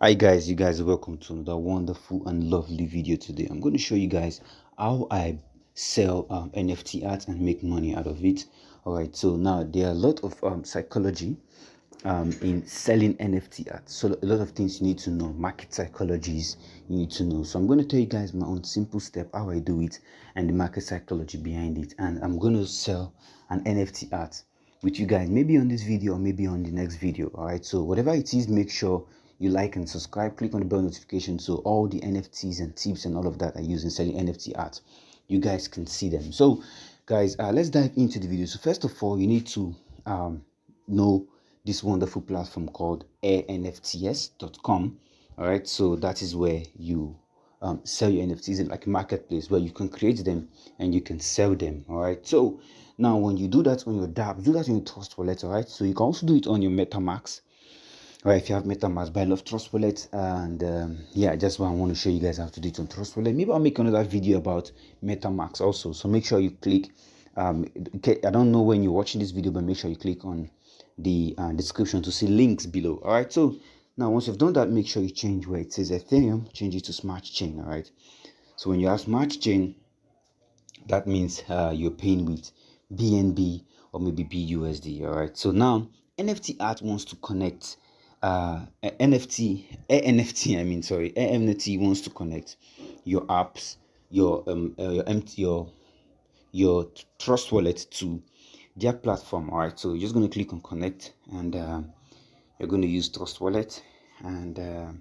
Hi guys, you guys are welcome to another wonderful and lovely video. Today I'm going to show you guys how I sell NFT art and make money out of it. All right, so now there are a lot of psychology in selling NFT art. So a lot of things you need to know, market psychologies you need to know. So I'm going to tell you guys my own simple step, how I do it, and the market psychology behind it. And I'm going to sell an NFT art with you guys, maybe on this video or maybe on the next video. All right, so whatever it is, make sure you like and subscribe, click on the bell notification so all the NFTs and tips and all of that I use in selling NFT art, you guys can see them. So guys, let's dive into the video. So first of all, you need to know this wonderful platform called nfts.com. All right, so that is where you sell your NFTs, in like a marketplace where you can create them and you can sell them. All right, so now when you do that on your dApp, do that on your Trust Wallet. All right, so you can also do it on your MetaMask. All right, if you have MetaMask, but I love Trust Wallet, and yeah, just what I want to show you guys how to do it on Trust Wallet. Maybe I'll make another video about MetaMask also. So make sure you click. I don't know when you're watching this video, but make sure you click on the description to see links below. All right, so now once you've done that, make sure you change where it says Ethereum, change it to Smart Chain. All right, so when you have Smart Chain, that means you're paying with BNB or maybe BUSD. All right, so now NFT art wants to connect NFT wants to connect your apps, your Trust Wallet to their platform. All right, so you're just going to click on connect, and you're going to use Trust Wallet, and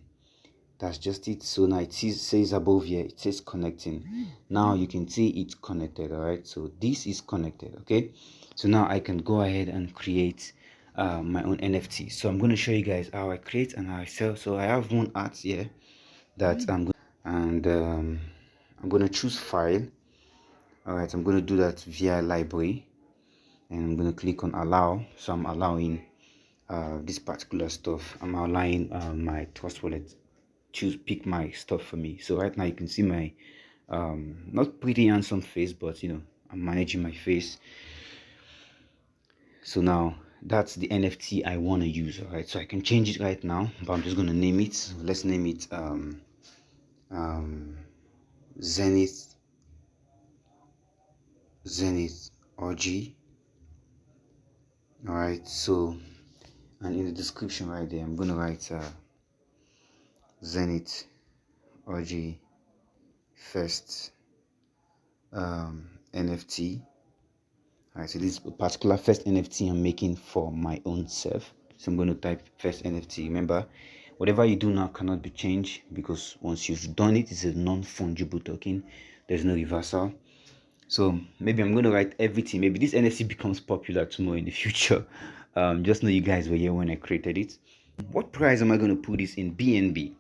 that's just it. So now it says above here, it says connecting. Now you can see it's connected. All right, so this is connected. Okay, so now I can go ahead and create my own NFT. So I'm going to show you guys how I create and how I sell. So I have one art here that I'm going, and I'm going to choose file. All right, I'm going to do that via library, and I'm going to click on allow. So I'm allowing this particular stuff. I'm allowing my Trust Wallet pick my stuff for me. So right now you can see my not pretty handsome face, but you know, I'm managing my face. So now that's the NFT I want to use. All right, so I can change it right now, but I'm just going to name it. So let's name it Zenith OG. All right, so, and in the description right there, I'm going to write Zenith OG first NFT. All right, so this is a particular first NFT I'm making for my own self. So I'm going to type first NFT. Remember, whatever you do now cannot be changed, because once you've done it, it's a non-fungible token. There's no reversal. So maybe I'm going to write everything. Maybe this NFT becomes popular tomorrow in the future. Just know you guys were here when I created it. What price am I going to put this in BNB?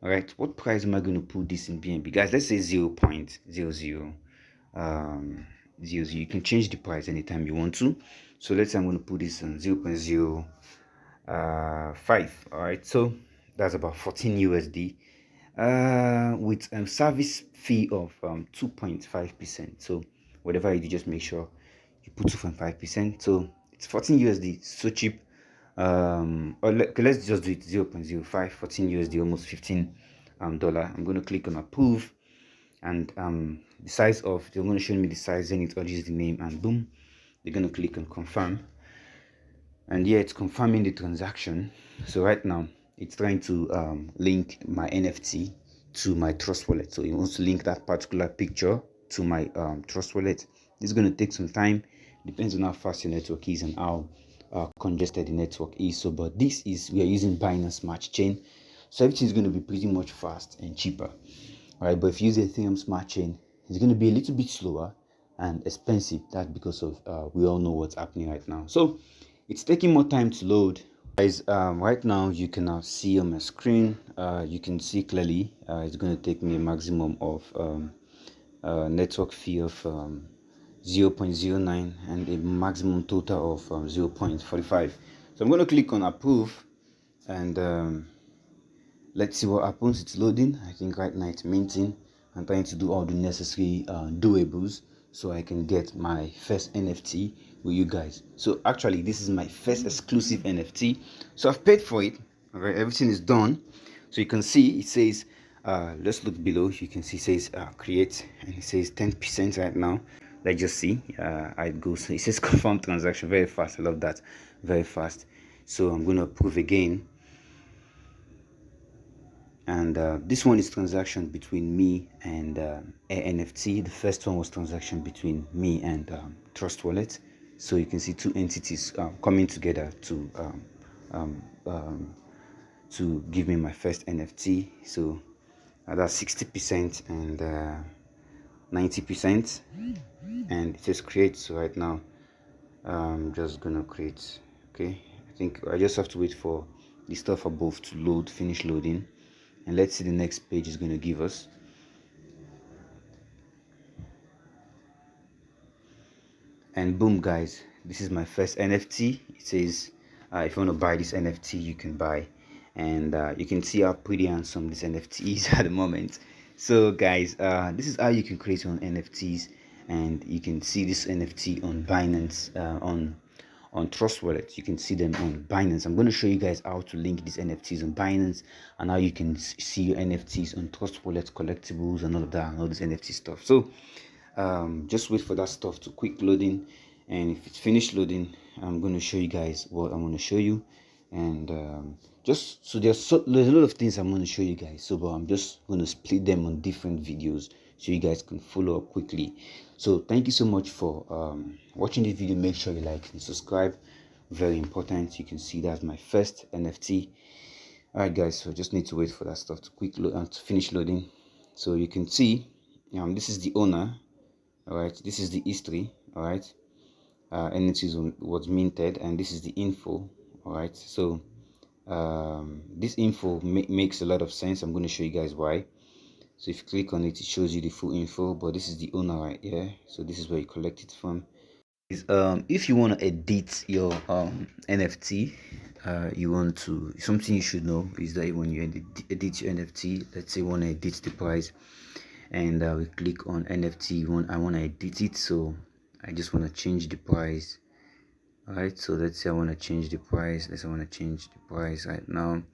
All right, what price am I going to put this in BNB, guys? Let's say 0.00 you can change the price anytime you want to. So let's say I'm going to put this on 0.05. All right, so that's about 14 USD with a service fee of 2.5%. So whatever you do, just make sure you put 2.5%. So it's 14 USD, so cheap. Okay, let's just do it 0.05, 14 USD, almost $15. I'm going to click on approve, and the size of, they're going to show me the size, then it urges the name, and boom, they're going to click on confirm, and yeah, it's confirming the transaction. So right now it's trying to link my NFT to my Trust Wallet. So it wants to link that particular picture to my Trust Wallet. It's going to take some time, depends on how fast your network is and how congested the network is. So but this is, we are using Binance Smart Chain, so everything is going to be pretty much fast and cheaper. All right, but if you use Ethereum Smart Chain, it's going to be a little bit slower and expensive. That's because of we all know what's happening right now. So it's taking more time to load, guys. Right now you can now see on my screen, you can see clearly it's going to take me a maximum of network fee of 0.09 and a maximum total of 0.45. So I'm going to click on approve, and let's see what happens. It's loading. I think right now it's minting. I'm trying to do all the necessary doables so I can get my first NFT with you guys. So actually this is my first exclusive NFT, so I've paid for it. All right, everything is done. So you can see it says, let's look below. You can see it says create, and it says 10% right now. Let's just see how it goes. It says confirm transaction, very fast. I love that, very fast. So I'm going to approve again. And this one is transaction between me and NFT. The first one was transaction between me and Trust Wallet. So you can see two entities coming together to give me my first NFT. So that's 60% and 90%, and it says create. So right now I'm just gonna create. Okay, I think I just have to wait for the stuff above to load, finish loading, and let's see the next page is going to give us. And boom guys, this is my first NFT. It says if you want to buy this NFT, you can buy. And you can see how pretty handsome this NFT is at the moment. So guys, this is how you can create your own NFTs, and you can see this NFT on Binance, on Trust Wallet. You can see them on Binance. I'm going to show you guys how to link these NFTs on Binance, and how you can see your NFTs on Trust Wallet, collectibles, and all of that, and all this NFT stuff. So just wait for that stuff to quick loading, and if it's finished loading, I'm going to show you guys what I'm going to show you. And there's a lot of things I'm going to show you guys, so but I'm just going to split them on different videos so you guys can follow up quickly. So thank you so much for watching this video. Make sure you like and subscribe, very important. You can see that's my first NFT. All right guys, so just need to wait for that stuff to quick load to finish loading. So you can see this is the owner. All right, this is the history. All right, NFT was minted, and this is the info. All right, so this info makes a lot of sense. I'm going to show you guys why. So if you click on it, it shows you the full info, but this is the owner right here. So this is where you collect it from. If you want to edit your NFT, you want to, something you should know is that when you edit your NFT, let's say you want to edit the price, and we click on NFT, I want to edit it, so I just want to change the price. All right, so let's say I want to change the price. I want to change the price right now,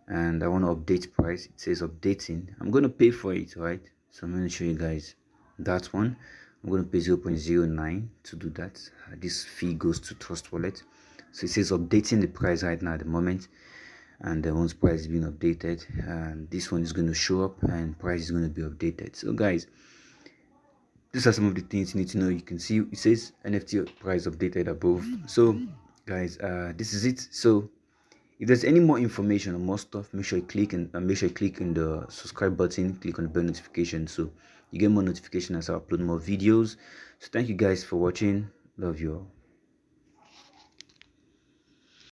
and I want to update price. It says updating. I'm going to pay for it, right? So I'm going to show you guys that one. I'm going to pay 0.09 to do that. This fee goes to Trust Wallet. So it says updating the price right now at the moment, and then once price is being updated, and this one is going to show up, and price is going to be updated. So guys, these are some of the things you need to know. You can see it says NFT price updated above. So guys, this is it. So if there's any more information or more stuff, make sure you click in the subscribe button, click on the bell notification, so you get more notification as I upload more videos. So thank you guys for watching. Love you all.